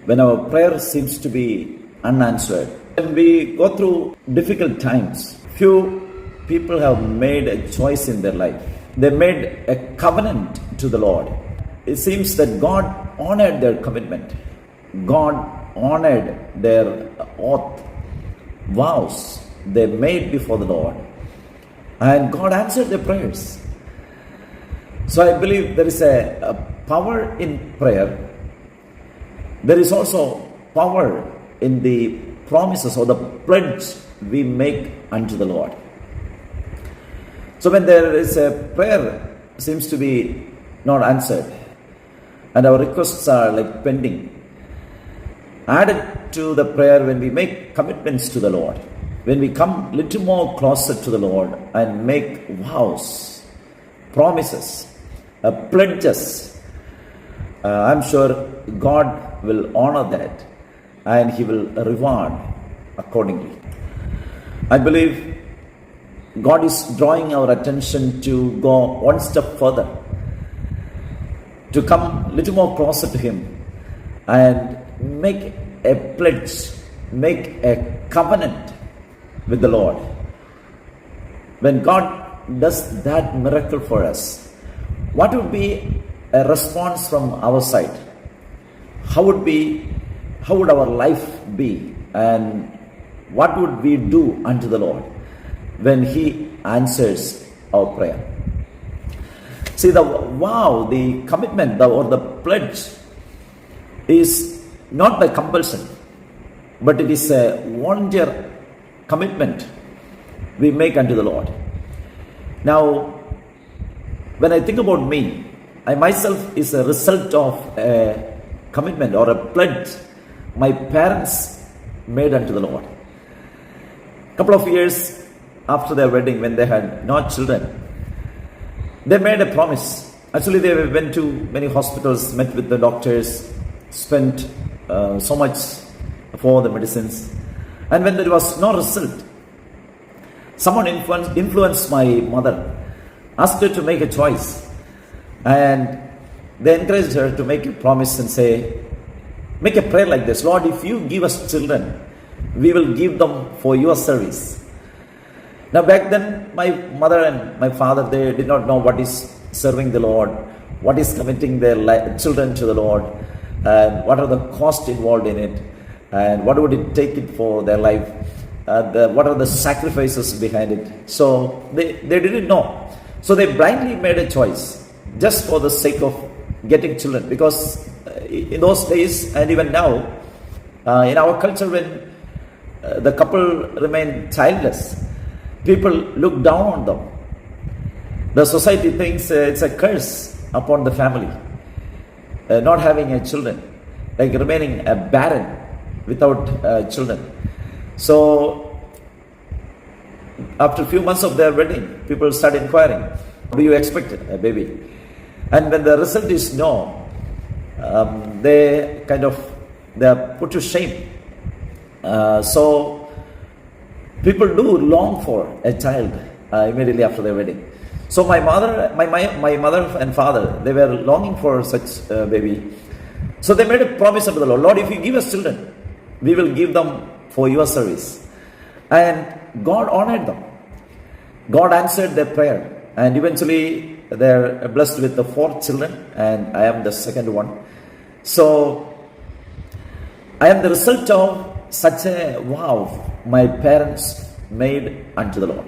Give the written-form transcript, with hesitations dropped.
when our prayer seems to be unanswered. When we go through difficult times, few people have made a choice in their life. They made a covenant to the Lord. It seems that God honored their commitment. God honored their oath, vows they made before the Lord. And God answered their prayers. So I believe there is a power in prayer. There is also power in the promises or the pledge we make unto the Lord. So when there is a prayer seems to be not answered and our requests are like pending, added to the prayer when we make commitments to the Lord, when we come little more closer to the Lord and make vows, promises, pledges, I'm sure God will honor that and He will reward accordingly. I believe God is drawing our attention to go one step further, to come little more closer to Him and make a pledge, make a covenant with the Lord. When God does that miracle for us, what would be a response from our side? How would our life be? And what would we do unto the Lord when He answers our prayer? See, the vow, the commitment, or the pledge is not by compulsion, but it is a volunteer commitment we make unto the Lord. Now, when I think about me, I myself is a result of a commitment or a pledge my parents made unto the Lord. A couple of years after their wedding, when they had no children, they made a promise. Actually, they went to many hospitals, met with the doctors, spent so much for the medicines. And when there was no result, someone influenced my mother, asked her to make a choice. And they encouraged her to make a promise and say, make a prayer like this: Lord, if you give us children, we will give them for your service. Now back then, my mother and my father, they did not know what is serving the Lord, what is committing their children to the Lord, and what are the costs involved in it, and what would it take it for their life, what are the sacrifices behind it. So they didn't know. So they blindly made a choice just for the sake of getting children, because in those days and even now, in our culture, when the couple remain childless, people look down on them. The society thinks it's a curse upon the family, not having a children, like remaining a barren without children. So after a few months of their wedding, people start inquiring, do you expect a baby? And when the result is no, they are put to shame. So people do long for a child immediately after their wedding. So my mother and father, they were longing for such a baby. So they made a promise unto the Lord: Lord, if you give us children, we will give them for your service. And God honored them. God answered their prayer. And eventually they're blessed with the 4 children, and I am the second one. So I am the result of such a vow my parents made unto the Lord.